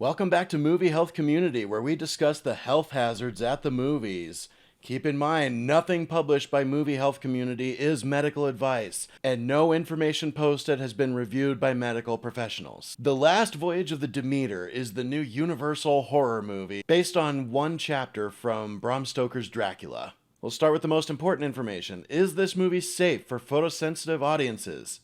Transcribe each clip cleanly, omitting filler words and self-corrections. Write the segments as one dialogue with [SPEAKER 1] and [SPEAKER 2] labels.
[SPEAKER 1] Welcome back to Movie Health Community, where we discuss the health hazards at the movies. Keep in mind, nothing published by Movie Health Community is medical advice, and no information posted has been reviewed by medical professionals. The Last Voyage of the Demeter is the new Universal horror movie based on one chapter from Bram Stoker's Dracula. We'll start with the most important information. Is this movie safe for photosensitive audiences?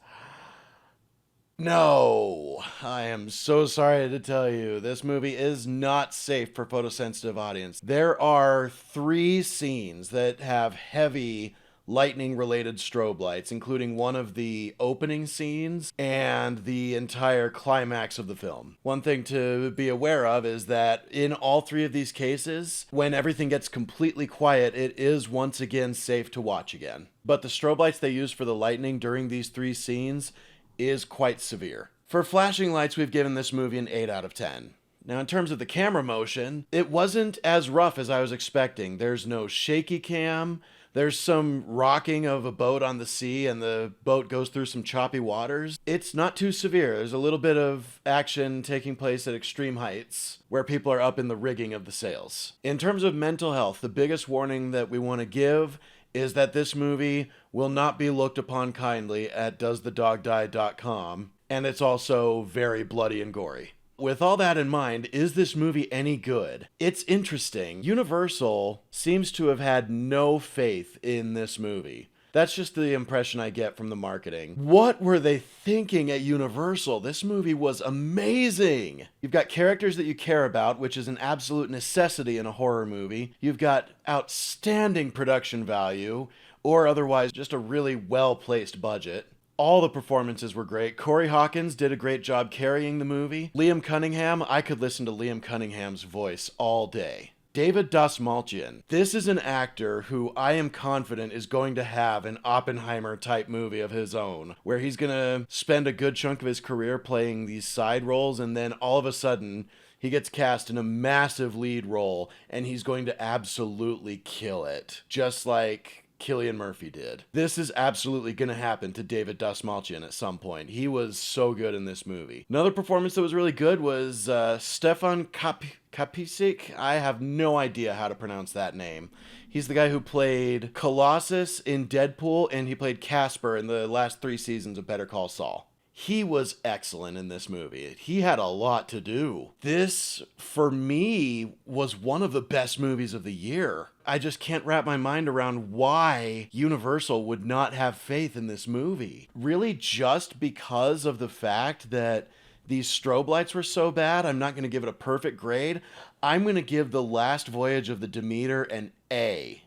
[SPEAKER 1] No, I am so sorry to tell you, this movie is not safe for photosensitive audience. There are 3 scenes that have heavy lightning-related strobe lights, including one of the opening scenes and the entire climax of the film. One thing to be aware of is that in all 3 of these cases, when everything gets completely quiet, it is once again safe to watch again. But the strobe lights they use for the lightning during these 3 scenes is quite severe. For flashing lights, we've given this movie an 8 out of 10. Now, in terms of the camera motion, it wasn't as rough as I was expecting. There's no shaky cam. There's some rocking of a boat on the sea, and the boat goes through some choppy waters. It's not too severe. There's a little bit of action taking place at extreme heights, where people are up in the rigging of the sails. In terms of mental health, the biggest warning that we want to give is that this movie will not be looked upon kindly at doesthedogdie.com, and it's also very bloody and gory. With all that in mind, is this movie any good? It's interesting. Universal seems to have had no faith in this movie. That's just the impression I get from the marketing. What were they thinking at Universal? This movie was amazing. You've got characters that you care about, which is an absolute necessity in a horror movie. You've got outstanding production value, or otherwise just a really well-placed budget. All the performances were great. Corey Hawkins did a great job carrying the movie. Liam Cunningham, I could listen to Liam Cunningham's voice all day. David Dastmalchian. This is an actor who I am confident is going to have an Oppenheimer-type movie of his own, where he's going to spend a good chunk of his career playing these side roles, and then all of a sudden, he gets cast in a massive lead role, and he's going to absolutely kill it. Just like Cillian Murphy did. This is absolutely going to happen to David Dastmalchian at some point. He was so good in this movie. Another performance that was really good was Stefan Kapičić. I have no idea how to pronounce that name. He's the guy who played Colossus in Deadpool, and he played Casper in the last 3 seasons of Better Call Saul. He was excellent in this movie. He had a lot to do. This, for me, was one of the best movies of the year. I just can't wrap my mind around why Universal would not have faith in this movie. Really just because of the fact that these strobe lights were so bad, I'm not going to give it a perfect grade. I'm going to give The Last Voyage of the Demeter an A.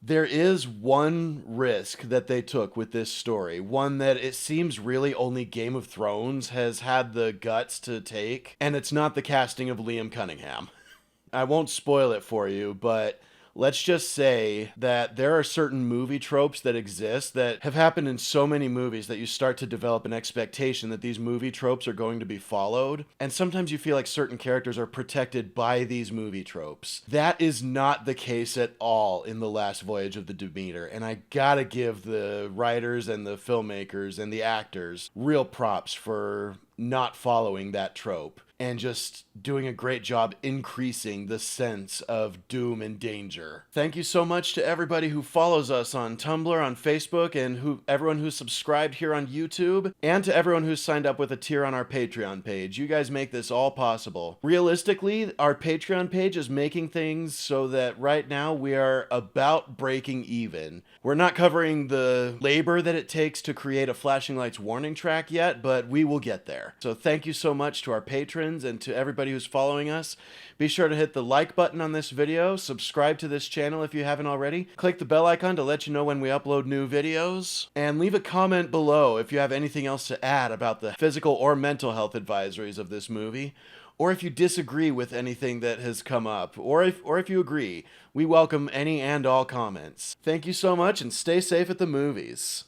[SPEAKER 1] There is one risk that they took with this story, one that it seems really only Game of Thrones has had the guts to take, and it's not the casting of Liam Cunningham. I won't spoil it for you, but let's just say that there are certain movie tropes that exist that have happened in so many movies that you start to develop an expectation that these movie tropes are going to be followed. And sometimes you feel like certain characters are protected by these movie tropes. That is not the case at all in The Last Voyage of the Demeter. And I gotta give the writers and the filmmakers and the actors real props for not following that trope and just doing a great job increasing the sense of doom and danger. Thank you so much to everybody who follows us on Tumblr, on Facebook, and everyone who's subscribed here on YouTube, and to everyone who's signed up with a tier on our Patreon page. You guys make this all possible. Realistically, our Patreon page is making things so that right now we are about breaking even. We're not covering the labor that it takes to create a flashing lights warning track yet, but we will get there. So thank you so much to our patrons and to everybody who's following us. Be sure to hit the like button on this video, subscribe to this channel if you haven't already, click the bell icon to let you know when we upload new videos, and leave a comment below if you have anything else to add about the physical or mental health advisories of this movie, or if you disagree with anything that has come up, or if you agree. We welcome any and all comments. Thank you so much, and stay safe at the movies.